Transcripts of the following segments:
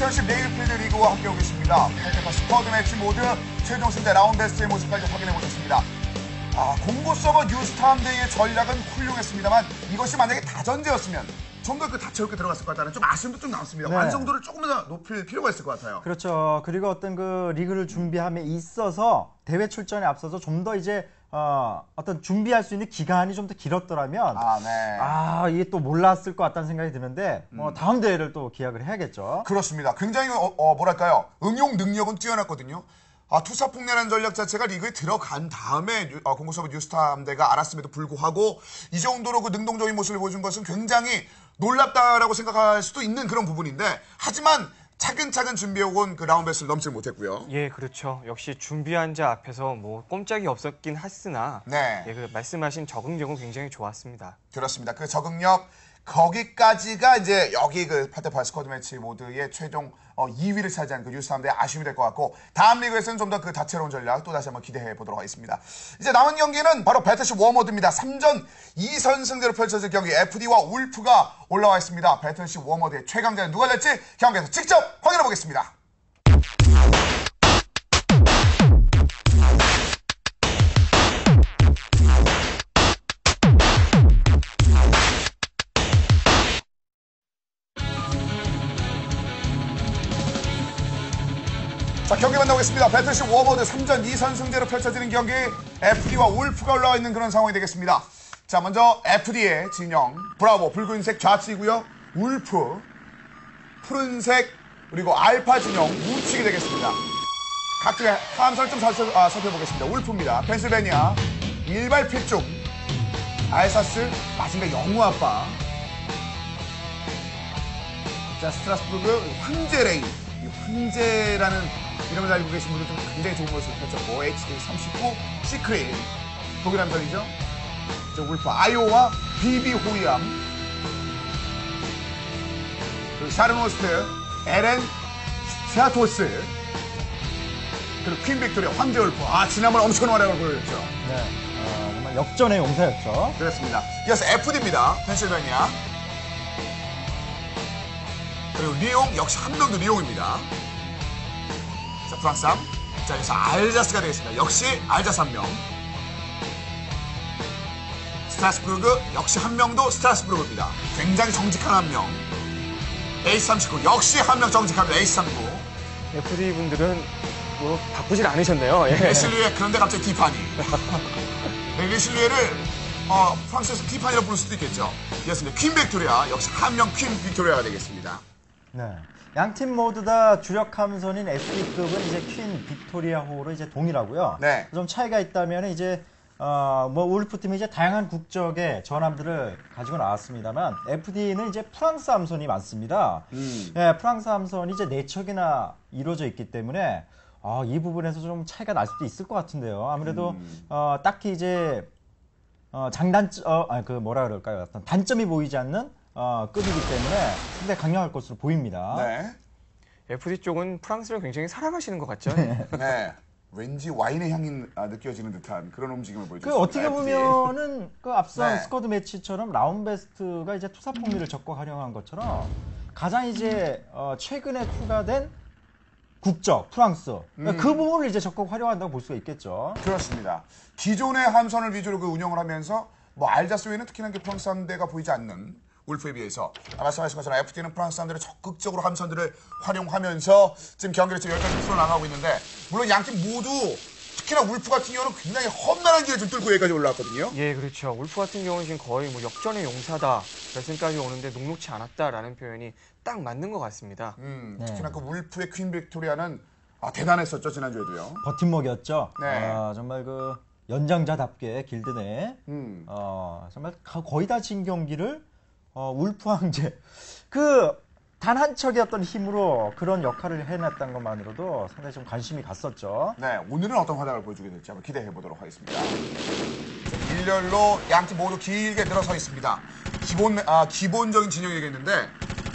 2010 레일필드 리그와 함께하고 계십니다. 펜테파 스쿼드 매치 모드 최종 승자 라운드 베스트의 모습까지 확인해 보셨습니다. 공고 서버 뉴스타운데이의 전략은 훌륭했습니다만 이것이 만약에 다전제였으면 좀 더 다채롭게 들어갔을 것 같다는 좀 아쉬움도 좀 남습니다. 네. 완성도를 조금 더 높일 필요가 있을 것 같아요. 그렇죠. 그리고 어떤 그 리그를 준비함에 있어서 대회 출전에 앞서서 좀 더 이제 어떤 준비할 수 있는 기간이 좀 더 길었더라면 네. 이게 또 몰랐을 것 같다는 생각이 드는데 다음 대회를 또 기약을 해야겠죠. 그렇습니다. 굉장히 뭐랄까요, 응용 능력은 뛰어났거든요. 투사폭내라는 전략 자체가 리그에 들어간 다음에 공고서버 뉴스타함대가 알았음에도 불구하고 이 정도로 그 능동적인 모습을 보여준 것은 굉장히 놀랍다라고 생각할 수도 있는 그런 부분인데, 하지만 차근차근 준비해온 그 라운드베스를 넘지 못했고요. 예, 그렇죠. 역시 준비한 자 앞에서 뭐 꼼짝이 없었긴 했으나 네. 예, 그 말씀하신 적응력은 굉장히 좋았습니다. 그렇습니다. 그 적응력 거기까지가 이제 여기 그 파테파 스쿼드 매치 모드의 최종 2위를 차지한 그 뉴스타운드의 아쉬움이 될 것 같고, 다음 리그에서는 좀 더 그 다채로운 전략 또 다시 한번 기대해 보도록 하겠습니다. 이제 남은 경기는 바로 배틀십 워머드입니다. 3전 2선승제로 펼쳐질 경기, FD와 울프가 올라와 있습니다. 배틀십 워머드의 최강자는 누가 될지 경기에서 직접 확인해 보겠습니다. 자, 경기 만나보겠습니다. 배틀십 워머드 3전 2선승제로 펼쳐지는 경기, FD와 울프가 올라와 있는 그런 상황이 되겠습니다. 자, 먼저 FD의 진영, 브라보 붉은색 좌측이고요. 울프 푸른색, 그리고 알파 진영 우측이 되겠습니다. 각각의 함선을 좀 살펴보겠습니다. 울프입니다. 펜실베니아 일발 필중, 알사스 마지막 영우 아빠, 자, 스트라스부르크 황제레인, 이 황제라는 이름을 알고 계신 분들 좀 굉장히 좋은 모습을 펼쳤고, HD39 시크릿 독일 함선이죠. 저 울프 아이오와 비비 호이암, 그리고 샤르노스트 에렌 스트라토스, 그리고 퀸 빅토리아 황제 울프. 지난번 엄청난 활약을 보여줬죠. 네, 정말 역전의 용사였죠. 그렇습니다. 이어서 FD입니다. 펜실베니아. 그리고 리옹, 역시 한 명도 리옹입니다. 자, 프랑스함. 자, 여기서 알자스가 되겠습니다. 역시 알자스 한 명. 스트라스부르크, 역시 한 명도 스트라스부르크입니다. 굉장히 정직한 한 명. 에이스39, 역시 한 명 정직합니다. 에이스39. FD 분들은 뭐 바쁘질 않으셨네요. 예. 리실리에, 그런데 갑자기 티파니. 네, 리실리에를 프랑스에서 티파니로 부를 수도 있겠죠. 이었습니다. 퀸 빅토리아, 역시 한 명 퀸 빅토리아가 되겠습니다. 네. 양 팀 모두 다 주력 함선인 FD급은 이제 퀸 빅토리아호로 이제 동일하고요. 네. 좀 차이가 있다면 이제 울프 팀이 이제 다양한 국적의 전함들을 가지고 나왔습니다만, FD는 이제 프랑스 함선이 많습니다. 네, 프랑스 함선이 이제 4척이나 이루어져 있기 때문에 이 부분에서 좀 차이가 날 수도 있을 것 같은데요. 아무래도 딱히 이제 어떤 단점이 보이지 않는 급이기 때문에 상당히 강력할 것으로 보입니다. 네. FD 쪽은 프랑스를 굉장히 사랑하시는 것 같죠? 네. 왠지 와인의 향이 느껴지는 듯한 그런 움직임을 보여줬습니다. 어떻게 보면은 그 앞선 네. 스쿼드 매치처럼 라운베스트가 이제 투사 폭리를 적극 활용한 것처럼 가장 이제 최근에 추가된 국적 프랑스, 그 부분을 이제 적극 활용한다고 볼 수가 있겠죠. 그렇습니다. 기존의 함선을 위주로 그 운영을 하면서 알자스 외에는 특히나 프랑스 함대가 보이지 않는 울프에 비해서 말씀하신 것처럼 FD는 프랑스 함대를 적극적으로 함선들을 활용하면서 지금 경기를 지금 여기까지 풀어나가고 있는데, 물론 양팀 모두 특히나 울프 같은 경우는 굉장히 험난한 길을 좀 뚫고 여기까지 올라왔거든요. 예, 그렇죠. 울프 같은 경우는 지금 거의 뭐 역전의 용사다, 결승까지 오는데 녹록치 않았다라는 표현이 딱 맞는 것 같습니다. 특히나 그 울프의 퀸 빅토리아는 대단했었죠, 지난주에도요. 버팀목이었죠. 네. 정말 그 연장자답게 길드 내 정말 거의 다 진 경기를 울프 황제 단 한 척의 어떤 힘으로 그런 역할을 해냈다는 것만으로도 상당히 좀 관심이 갔었죠. 네, 오늘은 어떤 활약을 보여주게 될지 한번 기대해 보도록 하겠습니다. 일렬로 양팀 모두 길게 늘어서 있습니다. 기본적인 진영이겠는데,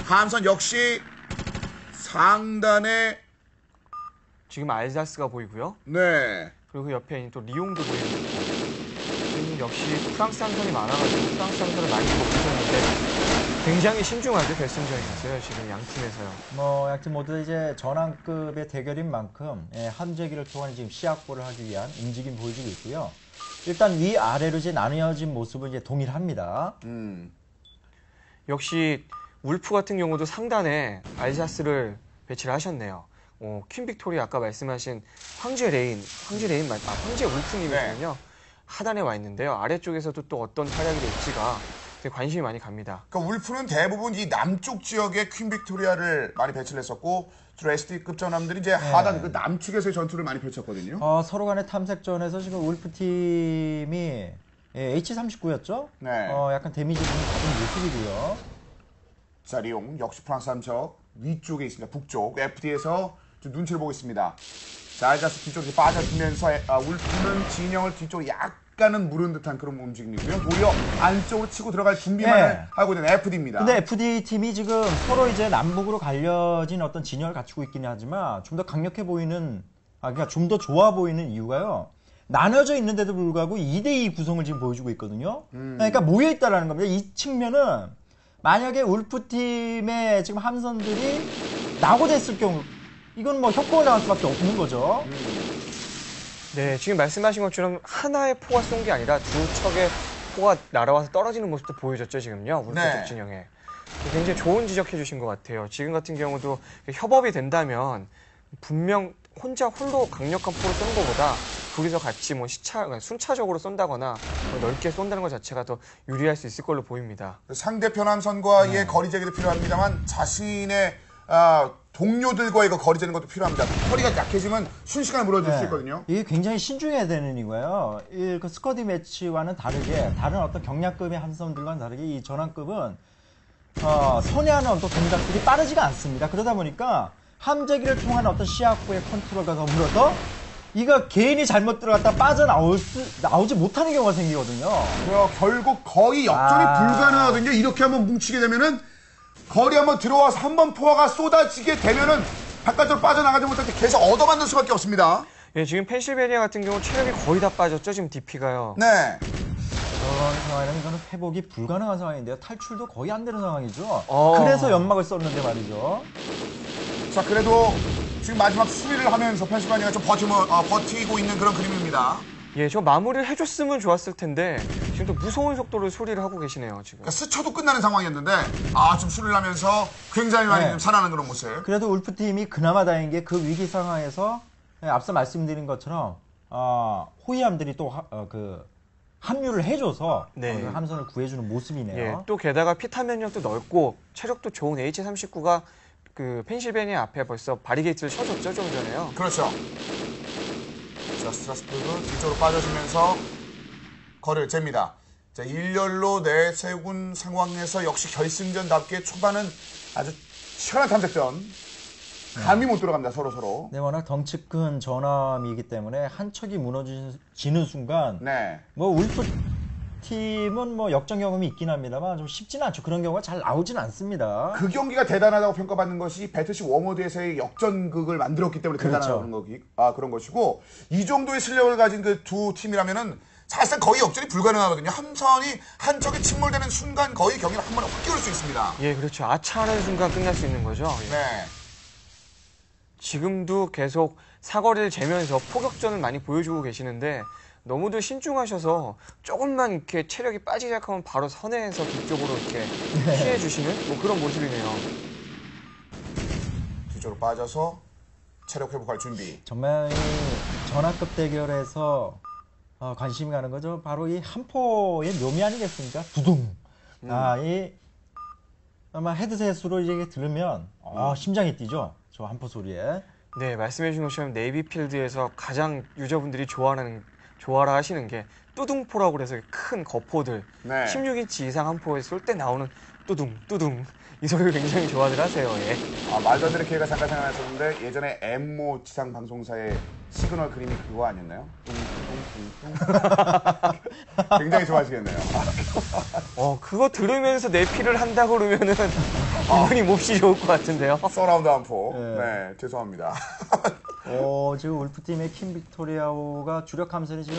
함선 역시 상단에 지금 알자스가 보이고요. 네. 그리고 그 옆에 또 리옹도 보이고, 지금 역시 프랑스 함선이 많아가지고 프랑스 함선을 많이 먹으셨는데 굉장히 신중하게 결승전이었어요. 지금 양 팀에서요. 뭐 양팀 모두 이제 전환급의 대결인 만큼 함재기를 통한 지금 시합고를 하기 위한 움직임 보여주고 있고요. 일단 위 아래로 이제 나뉘어진 모습을 이제 동일합니다. 역시 울프 같은 경우도 상단에 알자스를 배치를 하셨네요. 퀸 빅토리아 아까 말씀하신 황제 울프님이시군요. 하단에 와 있는데요. 아래쪽에서도 또 어떤 활약이 될지가 되게 관심이 많이 갑니다. 그러니까 울프는 대부분 이 남쪽 지역에 퀸 빅토리아를 많이 배치를 했었고 주로 SD급 전함들이 이제 하단 그 남측에서의 전투를 많이 펼쳤거든요. 서로 간의 탐색전에서 지금 울프 팀이 H-39였죠? 네. 약간 데미지 좀 받은 모습이고요. 자, 리옹 역시 프랑스 함적 위쪽에 있습니다. 북쪽 FD에서 좀 눈치를 보고 있습니다. 자, 알자스 뒤쪽으로 빠져주면서 울프는 진영을 뒤쪽으로 약간은 무른 듯한 그런 움직임이고요. 오히려 안쪽으로 치고 들어갈 준비만 하고 있는 FD입니다. 근데 FD 팀이 지금 서로 이제 남북으로 갈려진 어떤 진영을 갖추고 있긴 하지만 좀 더 강력해 보이는, 그러니까 좀 더 좋아 보이는 이유가요. 나눠져 있는데도 불구하고 2대2 구성을 지금 보여주고 있거든요. 그러니까 모여있다라는 겁니다. 이 측면은 만약에 울프 팀의 지금 함선들이 나고자 했을 경우 이건 뭐 협곡을 나갈 수밖에 없는 거죠. 네, 지금 말씀하신 것처럼 하나의 포가 쏜 게 아니라 두 척의 포가 날아와서 떨어지는 모습도 보여줬죠, 지금요. 울프 쪽 진영에. 굉장히 좋은 지적해 주신 것 같아요. 지금 같은 경우도 협업이 된다면 분명 홀로 강력한 포를 쏘는 것보다 둘이서 같이 뭐 순차적으로 쏜다거나 넓게 쏜다는 것 자체가 더 유리할 수 있을 걸로 보입니다. 상대편 함선과의 거리 제기도 필요합니다만 자신의 동료들과의 그 거리 재는 것도 필요합니다. 허리가 약해지면 순식간에 무너질 수 있거든요. 이게 굉장히 신중해야 되는 이거예요. 그 스쿼디 매치와는 다르게 다른 어떤 경량급의 함선들과는 다르게 이 전환급은 선회하는 어떤 동작들이 빠르지가 않습니다. 그러다 보니까 함재기를 통한 어떤 시합구의 컨트롤과 더불어서 이거 개인이 잘못 들어갔다 나오지 못하는 경우가 생기거든요. 결국 거의 역전이 불가능하거든요. 이렇게 한번 뭉치게 되면은 거리 한번 들어와서 한번 포화가 쏟아지게 되면은 바깥으로 빠져나가지 못할 때 계속 얻어맞는 수밖에 없습니다. 예, 지금 펜실베니아 같은 경우 체력이 거의 다 빠졌죠, 지금 DP가요. 네. 그런 상황이라면 이거는 회복이 불가능한 상황인데요. 탈출도 거의 안 되는 상황이죠. 그래서 연막을 썼는데 말이죠. 자, 그래도 지금 마지막 수리를 하면서 펜실베니아가 좀 버티고 있는 그런 그림입니다. 예, 저 마무리를 해줬으면 좋았을 텐데 지금 또 무서운 속도로 수리를 하고 계시네요, 지금. 그러니까 스쳐도 끝나는 상황이었는데 좀 수리를 하면서 굉장히 많이 좀 살아나는 그런 모습. 그래도 울프팀이 그나마 다행인 게 그 위기 상황에서 앞서 말씀드린 것처럼 호위함들이 또 합류를 해줘서 그 함선을 구해주는 모습이네요. 예, 또 게다가 피탄 면역도 넓고 체력도 좋은 H-39가 그 펜실베니아 앞에 벌써 바리게이트를 쳐줬죠, 좀 전에요. 그렇죠. 자, 스트라스부르크 뒤쪽으로 빠져주면서 거리를 잽니다. 자, 일렬로 내세운 상황에서 역시 결승전답게 초반은 아주 시원한 탐색전. 감이 못 들어갑니다, 서로. 네, 워낙 덩치 큰 전함이기 때문에 한 척이 무너지는 순간 뭐 울프 팀은 뭐 역전 경험이 있긴 합니다만 좀 쉽지는 않죠. 그런 경우가 잘 나오진 않습니다. 그 경기가 대단하다고 평가받는 것이 배틀시 워모드에서의 역전극을 만들었기 때문에 대단한 그런 것이고, 이 정도의 실력을 가진 그 두 팀이라면은 사실상 거의 역전이 불가능하거든요. 함선이 한 척에 침몰되는 순간 거의 경기를 한 번에 확 끼울 수 있습니다. 예, 그렇죠. 아차하는 순간 끝날 수 있는 거죠. 예. 네. 지금도 계속 사거리를 재면서 포격전을 많이 보여주고 계시는데 너무도 신중하셔서 조금만 이렇게 체력이 빠지기 시작하면 바로 선회해서 뒤쪽으로 이렇게 피해주시는 뭐 그런 모습이네요. 뒤쪽으로 빠져서 체력 회복할 준비. 정말 이 전하급 대결에서 관심이 가는 거죠. 바로 이 함포의 묘미 아니겠습니까? 두둥. 아마 헤드셋으로 이제 들으면 심장이 뛰죠. 저 함포 소리에. 네, 말씀해 주신 것처럼 네이비필드에서 가장 유저분들이 좋아라 하시는 게 뚜둥포라고 그래서 큰 거포들 16인치 이상 함포에 쏠 때 나오는 뚜둥 이 소리를 굉장히 좋아들 하세요. 예. 말도 안 되는 기회가 잠깐 생각났었는데 예전에 엠모 지상 방송사의 시그널 그림이 그거 아니었나요? 뚱뚱 굉장히 좋아하시겠네요. 그거 들으면서 내피를 한다고 그러면은 기분이 몹시 좋을 것 같은데요. 서라운드 한포. 네, 죄송합니다. 지금 울프팀의 킴 빅토리아오가 주력 함선이 지금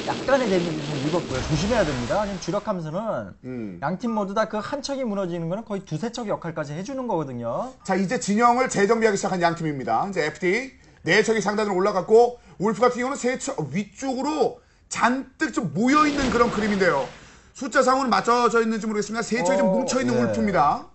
약간의 데미지 좀 입었고요. 조심해야 됩니다. 지금 주력 함선은 양팀 모두 다 그 한 척이 무너지는 거는 거의 두세 척 역할까지 해주는 거거든요. 자, 이제 진영을 재정비하기 시작한 양 팀입니다. 이제 FD 네 척이 상단으로 올라갔고 울프 같은 경우는 세 척 위쪽으로 잔뜩 좀 모여 있는 그런 그림인데요. 숫자상으로는 맞춰져 있는지 모르겠습니다. 세 척이 좀 뭉쳐 있는 울프입니다.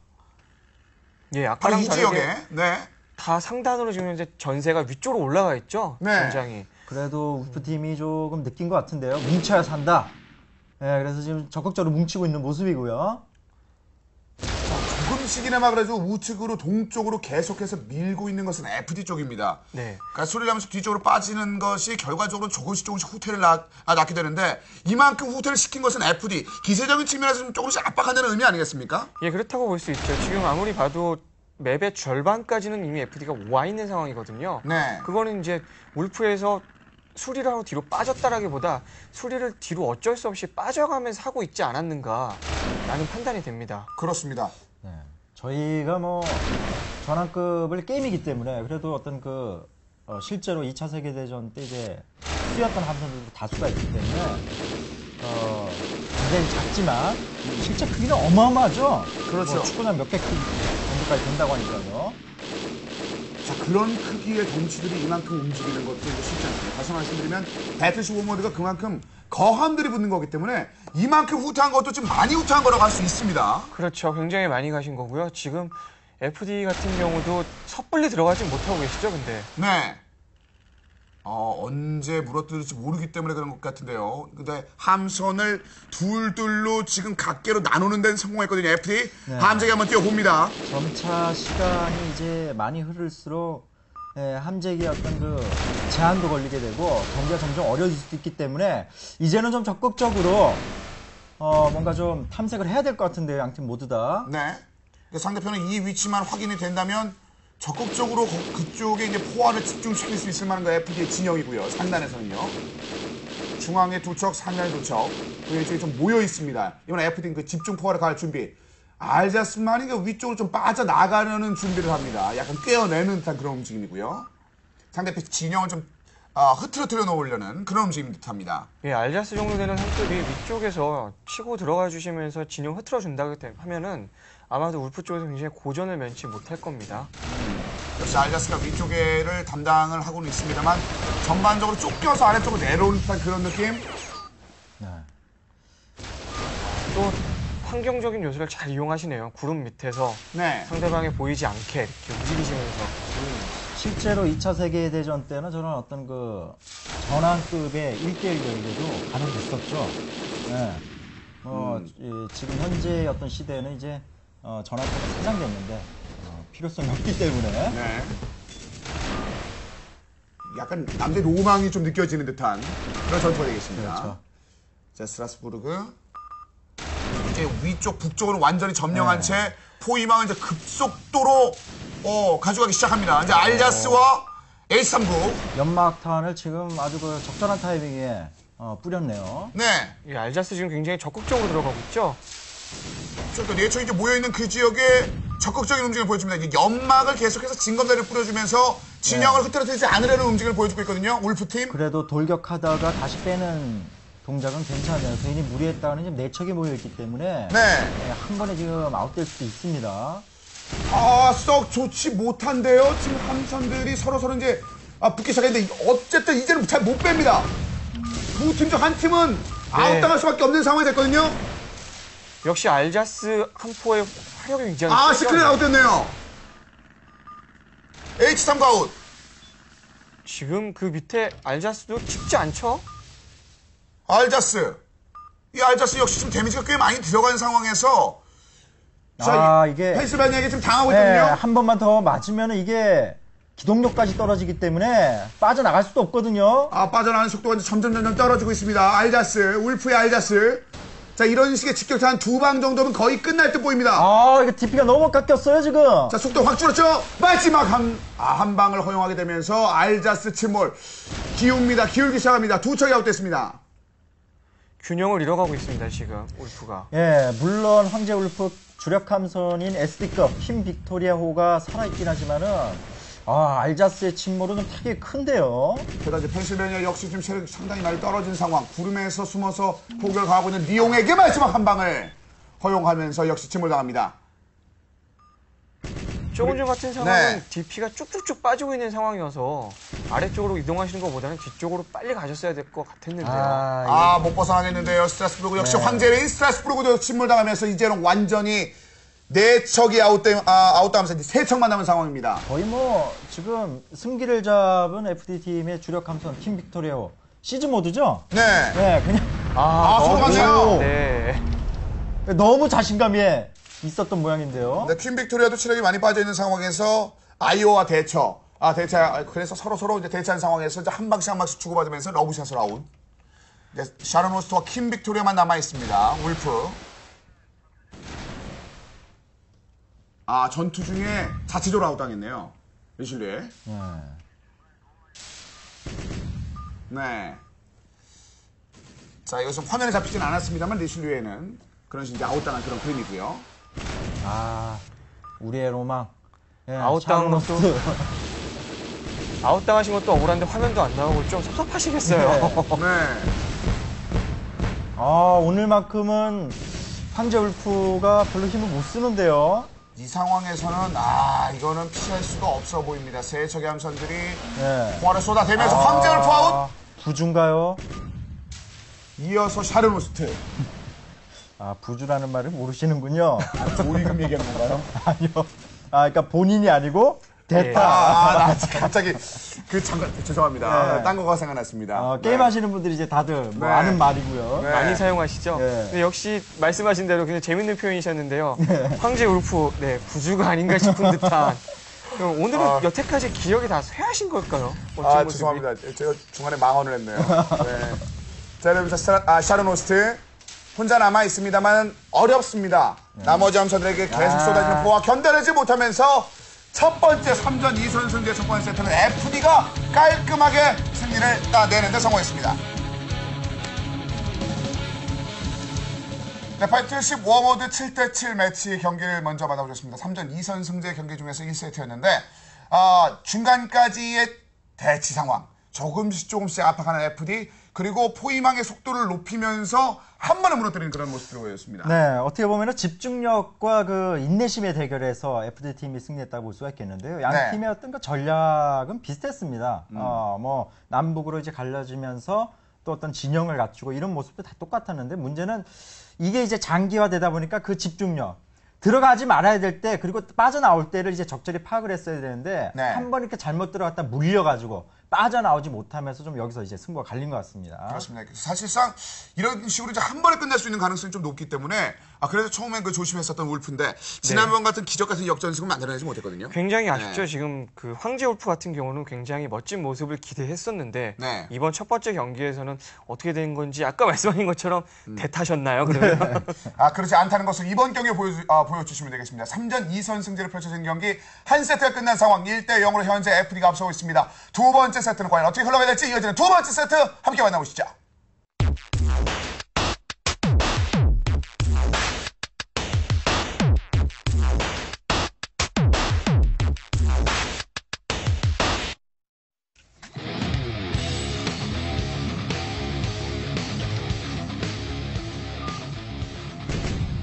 예, 바로 아까랑 이 지역에. 다르게 네. 다 상단으로 지금 현재 전세가 위쪽으로 올라가 있죠. 네. 전장이. 그래도 울프팀이 조금 느낀 것 같은데요. 뭉쳐야 산다. 그래서 지금 적극적으로 뭉치고 있는 모습이고요. 조금씩이나마 그래도 우측으로 동쪽으로 계속해서 밀고 있는 것은 FD 쪽입니다. 네. 그러니까 소리를 하면서 뒤쪽으로 빠지는 것이 결과적으로 조금씩 후퇴를 낳게 되는데 이만큼 후퇴를 시킨 것은 FD. 기세적인 측면에서 좀 조금씩 압박한다는 의미 아니겠습니까? 예, 그렇다고 볼 수 있죠. 지금 아무리 봐도 맵의 절반까지는 이미 FD가 와 있는 상황이거든요. 네. 그거는 이제 울프에서 수리를 하러 뒤로 빠졌다라기보다 수리를 뒤로 어쩔 수 없이 빠져가면서 하고 있지 않았는가라는 판단이 됩니다. 그렇습니다. 네. 저희가 뭐 전환급을 게임이기 때문에 그래도 어떤 실제로 2차 세계대전 때 이제 쓰였던 함선들도 다수가 있기 때문에 굉장히 작지만 실제 크기는 어마어마하죠. 그렇죠. 뭐 축구장 몇백 킬 정도까지 된다고 하니까요. 자, 그런 크기의 덩치들이 이만큼 움직이는 것도 쉽지 않습니다. 다시 말씀드리면 배틀시 워머드가 그만큼 거함들이 붙는 거기 때문에 이만큼 후퇴한 것도 좀 많이 후퇴한 거라고 할 수 있습니다. 그렇죠. 굉장히 많이 가신 거고요. 지금 FD 같은 경우도 섣불리 들어가지 못하고 계시죠, 근데. 네. 언제 물어뜯을지 모르기 때문에 그런 것 같은데요. 근데 함선을 둘둘로 지금 각계로 나누는 데는 성공했거든요. FD. 네. 함재기 한번 뛰어봅니다. 점차 시간이 이제 많이 흐를수록 함재기의 어떤 제한도 걸리게 되고 경기가 점점 어려질 수도 있기 때문에 이제는 좀 적극적으로 뭔가 좀 탐색을 해야 될 것 같은데요. 양팀 모두 다. 네. 상대편은 이 위치만 확인이 된다면 적극적으로 그쪽에 이제 포화를 집중시킬 수 있을 만한 거 FD의 진영이고요. 상단에서는요. 중앙에 두 척, 상단에 두 척. 그 위쪽에 좀 모여 있습니다. 이번에 FD는 그 집중 포화를 가할 준비. 알자스만이 그 위쪽으로 좀 빠져나가려는 준비를 합니다. 약간 꿰어내는 듯한 그런 움직임이고요. 상대편 진영을 좀 흐트러뜨려 놓으려는 그런 움직임 듯합니다. 예, 알자스 정도 되는 상급이 위쪽에서 치고 들어가 주시면서 진영 흐트러 준다고 하면은 아마도 울프 쪽에서 굉장히 고전을 면치 못할 겁니다. 역시 알자스가 위쪽에를 담당을 하고는 있습니다만 전반적으로 쫓겨서 아래쪽으로 내려오는 듯한 그런 느낌. 네. 또 환경적인 요소를 잘 이용하시네요. 구름 밑에서 네. 상대방이 보이지 않게 이렇게 움직이시면서. 실제로 2차 세계대전 때는 저런 어떤 전환급의 1대1 경기도 간혹 있었죠. 네. 지금 현재 어떤 시대에는 이제 전환급이 사장됐는데 필요성이 없기 때문에. 네. 약간 남대 로망이 좀 느껴지는 듯한 그런 전투가 되겠습니다. 그렇죠. 자, 스트라스부르크. 이제 위쪽 북쪽으로 완전히 점령한 채 포위망을 이제 급속도로 가져가기 시작합니다. 이제 알자스와 H39. 연막탄을 지금 아주 적절한 타이밍에 뿌렸네요. 네. 예, 알자스 지금 굉장히 적극적으로 들어가고 있죠. 또 네처 이제 모여있는 그 지역에 적극적인 움직임을 보여줍니다. 이게 연막을 계속해서 징검다리를 뿌려주면서 진영을 흐트러뜨리지 않으려는 움직임을 보여주고 있거든요. 울프팀. 그래도 돌격하다가 다시 빼는 동작은 괜찮아요. 괜히 무리했다가는 지금 4척이 모여있기 때문에 네. 한 번에 지금 아웃될 수도 있습니다. 썩 좋지 못한데요. 지금 함선들이 서로 이제 붙기 시작했는데 어쨌든 이제는 잘 못 뺍니다. 두 팀 중 한 팀은 아웃당할 수밖에 없는 상황이 됐거든요. 역시 알자스 한 포의 화력이 굉장히 시크릿 아웃됐네요. H3 아웃. 지금 그 밑에 알자스도 쉽지 않죠? 알자스. 이 알자스 역시 좀 데미지가 꽤 많이 들어간 상황에서 이게 펜실바니아에게 지금 당하고 네, 있거든요. 한 번만 더 맞으면 이게 기동력까지 떨어지기 때문에 빠져나갈 수도 없거든요. 빠져나가는 속도가 이제 점점 떨어지고 있습니다. 알자스, 울프의 알자스. 자, 이런 식의 직격탄 한 2방 정도면 거의 끝날 듯 보입니다. 이거 DP가 너무 깎였어요, 지금. 자, 속도 확 줄었죠? 마지막 한 방을 허용하게 되면서 알자스 침몰. 기웁니다. 기울기 시작합니다. 두 척이 아웃됐습니다. 균형을 잃어가고 있습니다, 지금 울프가. 예, 물론 황제 울프 주력 함선인 SD급 킴 빅토리아호가 살아있긴 하지만은 알자스의 침몰은 타격이 큰데요. 게다가 이제 펜실베니아 역시 지금 체력이 상당히 많이 떨어진 상황. 구름에서 숨어서 포격을 가하고 있는 리옹에게 마지막 한 방을 허용하면서 역시 침몰당합니다. 조금 전 같은 상황은 네. DP가 쭉쭉쭉 빠지고 있는 상황이어서 아래쪽으로 이동하시는 것보다는 뒤쪽으로 빨리 가셨어야 될 것 같았는데요. 못 벗어나겠는데요. 스트라스부르크 역시 황제레인 스트라스부르크도 침몰당하면서 이제는 완전히 네 척이 아웃당하면서 이제 세 척만 남은 상황입니다. 거의 뭐 지금 승기를 잡은 FD팀의 주력 함선 킴 빅토리아호 시즌 모드죠? 네. 네, 그냥 서로 가네요. 네. 너무 자신감이 있었던 모양인데요. 네, 퀸 빅토리아도 체력이 많이 빠져 있는 상황에서 아이오와 그래서 서로 이제 대처한 상황에서 이제 한 방씩 주고받으면서 러브샷을 아웃. 이제 샤론 호스트와 퀸 빅토리아만 남아 있습니다. 울프. 전투 중에 자체적으로 아웃당했네요. 리슐리에. 네. 자, 이것은 화면에 잡히진 않았습니다만 리슐리에는 그런 식으로 이제 아웃당한 그런 그림이고요. 우리의 로망. 예, 아웃당한 것도 아웃당하신 것도 억울한데 화면도 안 나오고 좀 섭섭하시겠어요. 네. 오늘만큼은 황제 울프가 별로 힘을 못 쓰는데요. 이 상황에서는 이거는 피할 수가 없어 보입니다. 세 척의 함선들이 포화를 쏟아대면서 황제 울프 아웃. 부주인가요? 이어서 샤론 호스트. 부주라는 말을 모르시는군요. 조이금 얘기하는 건가요? 아니요. 그러니까 본인이 아니고 대타. 나 갑자기 잠깐 죄송합니다. 네. 딴 거가 생각났습니다. 게임 하시는 분들이 이제 다들 네. 아는 말이고요. 네. 많이 사용하시죠? 네. 근데 역시 말씀하신 대로 굉장히 재밌는 표현이셨는데요. 황제 울프, 부주가 아닌가 싶은 듯한. 오늘은 여태까지 기억이 다 쇠하신 걸까요? 멋진 모습이. 죄송합니다. 제가 중간에 망언을 했네요. 네. 자, 여러분, 샤론 호스트. 혼자 남아 있습니다만 어렵습니다. 나머지 함선들에게 계속 쏟아지는 포화 견뎌내지 못하면서 첫 번째 3전 2선승제 첫 번째 세트는 FD가 깔끔하게 승리를 따내는데 성공했습니다. 네, 파이트10 워모드 7대7 매치 경기를 먼저 만나보셨습니다. 3전 2선승제 경기 중에서 1세트였는데 중간까지의 대치 상황 조금씩 압박하는 FD 그리고 포위망의 속도를 높이면서 한 번에 무너뜨리는 그런 모습을 보였습니다. 네, 어떻게 보면 집중력과 그 인내심의 대결에서 FD팀이 승리했다고 볼 수가 있겠는데요. 양 네. 팀의 어떤 그 전략은 비슷했습니다. 남북으로 이제 갈라지면서 또 어떤 진영을 갖추고 이런 모습도 다 똑같았는데 문제는 이게 이제 장기화되다 보니까 그 집중력. 들어가지 말아야 될 때 그리고 빠져나올 때를 이제 적절히 파악을 했어야 되는데 네. 한 번 이렇게 잘못 들어갔다 물려가지고 빠져나오지 못하면서 좀 여기서 이제 승부가 갈린 것 같습니다. 그렇습니다. 사실상 이런 식으로 이제 한 번에 끝낼 수 있는 가능성이 좀 높기 때문에 그래서 처음엔 조심했었던 울프인데 지난번 같은 기적 같은 역전승은 만들어내지 못했거든요. 굉장히 아쉽죠. 네. 지금 그 황제 울프 같은 경우는 굉장히 멋진 모습을 기대했었는데 네. 이번 첫 번째 경기에서는 어떻게 된 건지 아까 말씀하신 것처럼 대타셨나요? 그러면 그렇지 않다는 것을 이번 경기에 보여주시면 되겠습니다. 3전 2선승제로 펼쳐진 경기 한 세트가 끝난 상황 1대0으로 현재 FD가 앞서고 있습니다. 두 번째 세트는 과연 어떻게 흘러가야 될지 이어지는 두 번째 세트 함께 만나보시죠.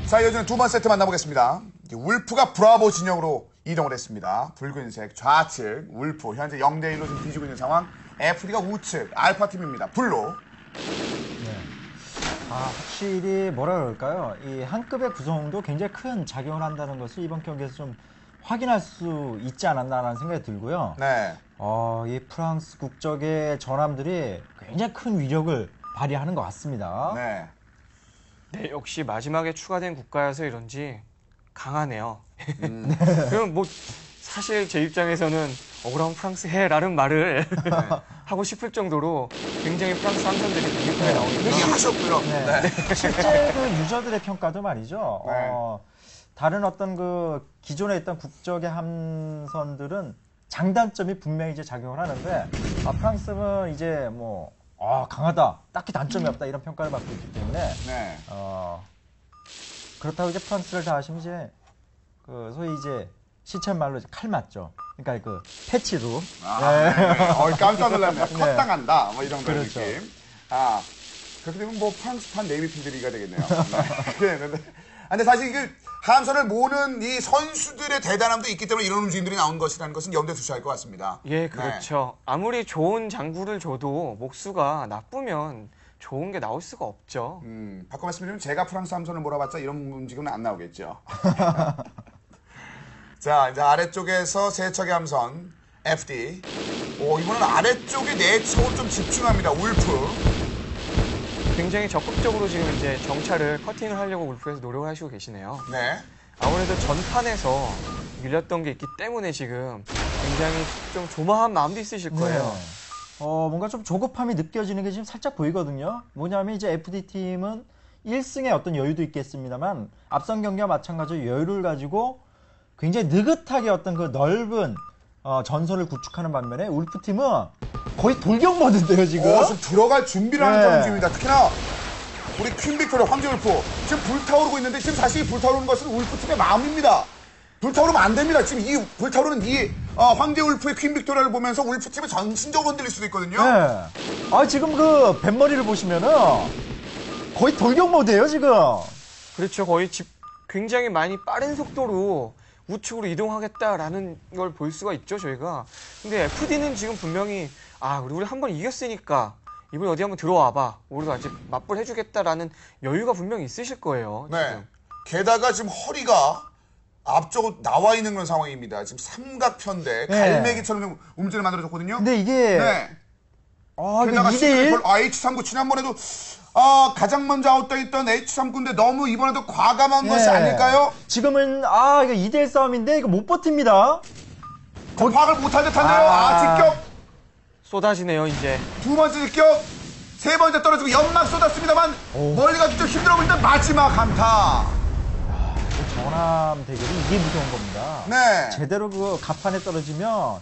자, 이어지는 두 번째 세트 만나보겠습니다. 울프가 브라보 진영으로 이동을 했습니다. 붉은색 좌측 울프 현재 0대1로 지금 뒤지고 있는 상황. FD가 우측 알파팀입니다. 블루. 확실히 뭐라 그럴까요? 이 한 급의 구성도 굉장히 큰 작용을 한다는 것을 이번 경기에서 좀 확인할 수 있지 않았나라는 생각이 들고요. 네. 이 프랑스 국적의 전함들이 굉장히 큰 위력을 발휘하는 것 같습니다. 네. 네, 역시 마지막에 추가된 국가여서 이런지 강하네요. 그럼 사실 제 입장에서는 억울한 프랑스 해라는 말을 하고 싶을 정도로 굉장히 프랑스 함선들이 공격하게 나오니까 하셨고요. 네. 실제 그 유저들의 평가도 말이죠. 네. 다른 어떤 그 기존에 있던 국적의 함선들은 장단점이 분명히 이제 작용을 하는데 프랑스는 이제 뭐 강하다, 딱히 단점이 없다 이런 평가를 받고 있기 때문에 네. 그렇다고 이제 프랑스를 다 하시면 이제 그 소위 이제 시쳇말로 이제 칼 맞죠. 그러니까 그 패치로. 네. 깜짝 놀랐네요. 네. 컷당한다. 뭐 이 정도의 그렇죠. 느낌. 그렇게 되면 뭐 프랑스판 네이비피드리가 되겠네요. 네. 근데 사실 그 함선을 모는 이 선수들의 대단함도 있기 때문에 이런 움직임들이 나온 것이라는 것은 염두에 두셔야 할 것 같습니다. 예, 그렇죠. 아무리 좋은 장구를 줘도 목수가 나쁘면 좋은 게 나올 수가 없죠. 바꿔 말씀드리면 제가 프랑스 함선을 몰아봤자 이런 움직임은 안 나오겠죠. 자, 이제 아래쪽에서 세 척의 함선 FD. 이번엔 아래쪽에 네 척을 좀 집중합니다. 울프. 굉장히 적극적으로 지금 이제 정찰을 커팅을 하려고 울프에서 노력을 하시고 계시네요. 네. 아무래도 전판에서 밀렸던 게 있기 때문에 지금 굉장히 좀 조마한 마음도 있으실 거예요. 네. 뭔가 좀 조급함이 느껴지는 게 지금 살짝 보이거든요. 뭐냐면 이제 FD팀은 1승의 어떤 여유도 있겠습니다만 앞선 경기와 마찬가지로 여유를 가지고 굉장히 느긋하게 어떤 그 넓은 전선을 구축하는 반면에 울프팀은 거의 돌격 모드인데요, 지금. 지금 들어갈 준비를 하는 네. 그런 중입니다. 특히나 우리 퀸 빅토리아 황제 울프 지금 불타오르고 있는데 지금 사실 불타오르는 것은 울프팀의 마음입니다. 불타오르면 안 됩니다. 지금 이 불타오르는 이 황제 울프의 퀸 빅토리아를 보면서 울프팀이 전신적으로 흔들릴 수도 있거든요. 네. 지금 그 뱃머리를 보시면은 거의 돌격 모드예요, 지금. 그렇죠. 거의 굉장히 많이 빠른 속도로 우측으로 이동하겠다라는 걸 볼 수가 있죠, 저희가. 근데 FD는 지금 분명히 우리 한번 이겼으니까 이번에 어디 한번 들어와봐. 우리가 아직 맞불 해주겠다라는 여유가 분명히 있으실 거예요. 네. 지금. 게다가 지금 허리가 앞쪽으로 나와 있는 그런 상황입니다. 지금 삼각편대 네. 갈매기처럼 좀 움직임을 만들어줬거든요. 근데 이게 네. 이거 게다가 2대1? H39 지난번에도 가장 먼저 아웃당했던 H39인데 너무 이번에도 과감한 것이 네. 아닐까요? 지금은 이거 2대1 싸움인데 이거 못 버팁니다. 파악을 못할 듯한데요. 직격 쏟아지네요, 이제. 두 번째 직격, 세 번째 떨어지고 연막 쏟았습니다만 멀리 가기 좀 힘들어 보이는데 마지막 한타. 전함 대결이 이게 무서운 겁니다. 네. 제대로 그 갑판에 떨어지면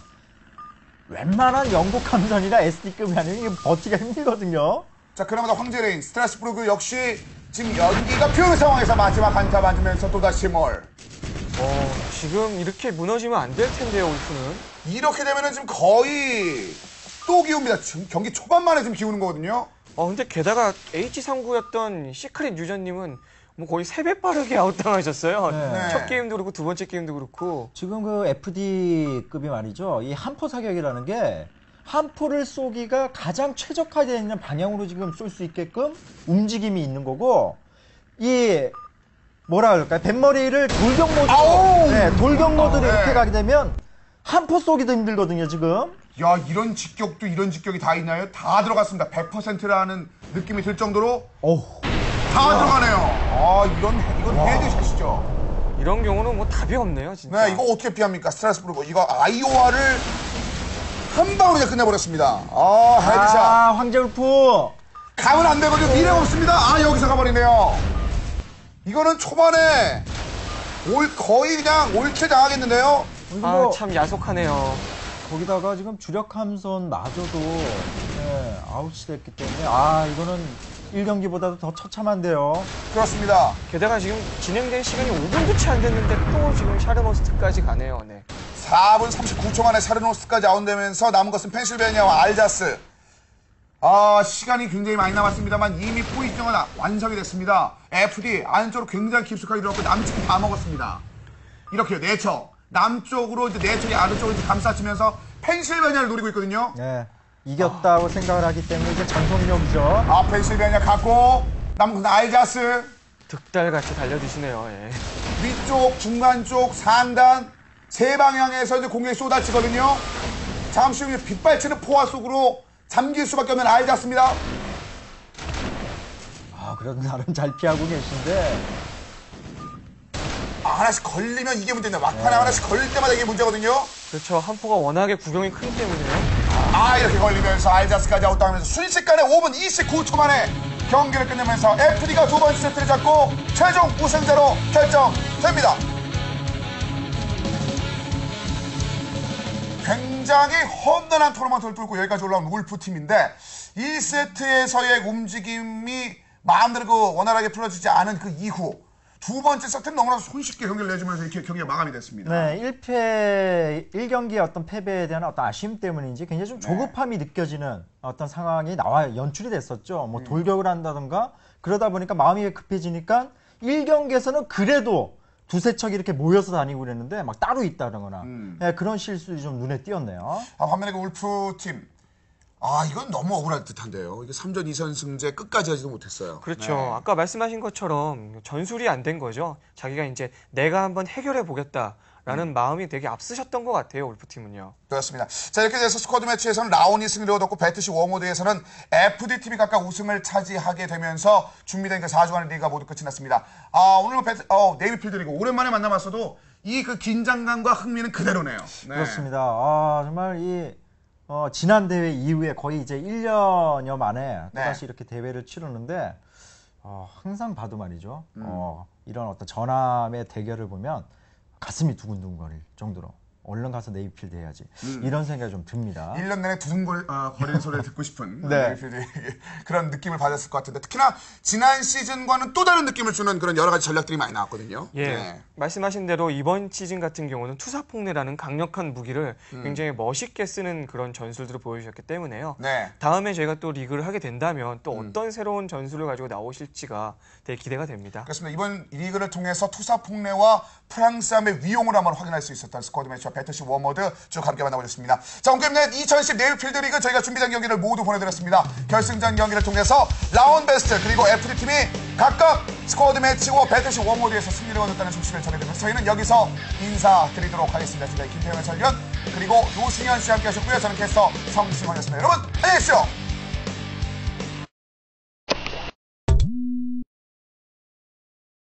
웬만한 영국 함선이나 SD급이 아니면 이게 버티기가 힘들거든요. 자, 그나마도 황제레인, 스트라스부르크 역시 지금 연기가 피우는 상황에서 마지막 한타 맞으면서 또다시 몰. 지금 이렇게 무너지면 안 될 텐데요, 울프는. 이렇게 되면은 지금 거의 또 기웁니다. 지금 경기 초반만에 지금 기우는 거거든요. 근데 게다가 H39였던 시크릿 유저님은 뭐 거의 3배 빠르게 아웃당하셨어요. 네. 첫 게임도 그렇고 두 번째 게임도 그렇고. 지금 그 FD급이 말이죠. 이 함포 사격이라는 게 함포를 쏘기가 가장 최적화되어 있는 방향으로 지금 쏠 수 있게끔 움직임이 있는 거고, 이 뭐라 그럴까요? 뱃머리를 돌격 모드로, 돌격 모드로 이렇게 네. 가게 되면 함포 쏘기도 힘들거든요, 지금. 야, 이런 직격도 이런 직격이 다 있나요? 다 들어갔습니다. 100%라는 느낌이 들 정도로 다 들어가네요. 이건 해주시죠. 이런 경우는 뭐 답이 없네요, 진짜. 네, 이거 어떻게 피합니까? 스트라스부르크. 이거 아이오아를 한 방으로 그냥 끝내버렸습니다. 헤드샷. 황제 울프. 가면 안 되거든요. 미래가 없습니다. 여기서 가버리네요. 이거는 초반에 거의 그냥 올킬 당하겠는데요. 참 야속하네요. 거기다가 지금 주력 함선마저도 아웃이 됐기 때문에 이거는 1경기보다도 더 처참한데요. 그렇습니다. 게다가 지금 진행된 시간이 5분도 채 안 됐는데 또 지금 샤르머스트까지 가네요. 네. 4분 39초 만에 샤르노스까지 아웃되면서 남은 것은 펜실베니아와 알자스. 시간이 굉장히 많이 남았습니다만 이미 포지션은 완성이 됐습니다. FD 안쪽으로 굉장히 깊숙하게 들어갔고 남쪽이 다 먹었습니다. 이렇게요. 4척. 남쪽으로 이제 4척이 아래쪽으로 이제 감싸치면서 펜실베니아를 노리고 있거든요. 네, 이겼다고 생각을 하기 때문에 이제 전속력이죠. 펜실베니아 갖고 남은 것은 알자스. 득달같이 달려드시네요. 예. 위쪽, 중간 쪽, 상단 세 방향에서 이제 공격이 쏟아지거든요. 잠시 후에 빗발치는 포화 속으로 잠길 수밖에 없는 알자스입니다. 그래도 나름 잘 피하고 계신데. 하나씩 걸리면 이게 문제인데 막판에 하나씩 걸릴 때마다 이게 문제거든요. 그렇죠. 함포가 워낙에 구경이 크기 때문에요. 이렇게 걸리면서 알자스까지 아웃당하면서 순식간에 5분 29초 만에 경기를 끝내면서 FD가 두 번째 세트를 잡고 최종 우승자로 결정됩니다. 굉장히 험난한 토너먼트를 뚫고 여기까지 올라온 울프팀인데 1세트에서의 움직임이 마음대로 그 원활하게 풀어지지 않은 그 이후 두 번째 세트는 너무나 손쉽게 경기를 내주면서 이렇게 경기가 마감이 됐습니다. 네, 1경기의 어떤 패배에 대한 어떤 아쉬움 때문인지 굉장히 좀 조급함이 느껴지는 어떤 상황이 연출이 됐었죠. 뭐 돌격을 한다든가 그러다 보니까 마음이 급해지니까 1경기에서는 그래도 두세 척 이렇게 모여서 다니고 그랬는데 막 따로 있다거나 네, 그런 실수들이 좀 눈에 띄었네요. 반면에 그 울프팀 이건 너무 억울할 듯한데요. 이게 3전 2선승제 끝까지 하지도 못했어요. 그렇죠. 네. 아까 말씀하신 것처럼 전술이 안 된 거죠. 자기가 이제 내가 한번 해결해 보겠다라는 마음이 되게 앞서셨던 것 같아요. 울프팀은요. 그렇습니다. 자, 이렇게 돼서 스쿼드 매치에서는 라온이 승리를 얻었고 배트시 워모드에서는 FD팀이 각각 우승을 차지하게 되면서 준비된 그 4주간의 리그가 모두 끝이 났습니다. 오늘 네이비필드리그 오랜만에 만나봤어도 이 그 긴장감과 흥미는 그대로네요. 네. 그렇습니다. 정말 지난 대회 이후에 거의 이제 1년여 만에 또다시 이렇게 대회를 치르는데 항상 봐도 말이죠. 이런 어떤 전함의 대결을 보면 가슴이 두근두근거릴 정도로 얼른 가서 네이필드 해야지. 이런 생각이 좀 듭니다. 1년 내내 두근거리는 소리를 듣고 싶은 네. 네이필드 그런 느낌을 받았을 것 같은데 특히나 지난 시즌과는 또 다른 느낌을 주는 그런 여러 가지 전략들이 많이 나왔거든요. 예, 네. 말씀하신 대로 이번 시즌 같은 경우는 투사폭내라는 강력한 무기를 굉장히 멋있게 쓰는 그런 전술들을 보여주셨기 때문에요. 네. 다음에 저희가 또 리그를 하게 된다면 또 어떤 새로운 전술을 가지고 나오실지가 되게 기대가 됩니다. 그렇습니다. 이번 리그를 통해서 투사 폭내와 프랑스함의 위용을 한번 확인할 수 있었던 스쿼드 매치와 배트시 워머드 쭉 함께 만나보셨습니다. 자, 오늘 2010 네이필드 리그 저희가 준비된 경기를 모두 보내드렸습니다. 결승전 경기를 통해서 라운 베스트 그리고 FD팀이 각각 스쿼드 매치와 배트시 워머드에서 승리를 얻었다는 소식을 전해드리면서 저희는 여기서 인사드리도록 하겠습니다. 지금까지 김태형 해설위원 그리고 노승현 씨와 함께 하셨고요. 저는 캐스터 성승원이었습니다. 여러분 안녕히 계십시오.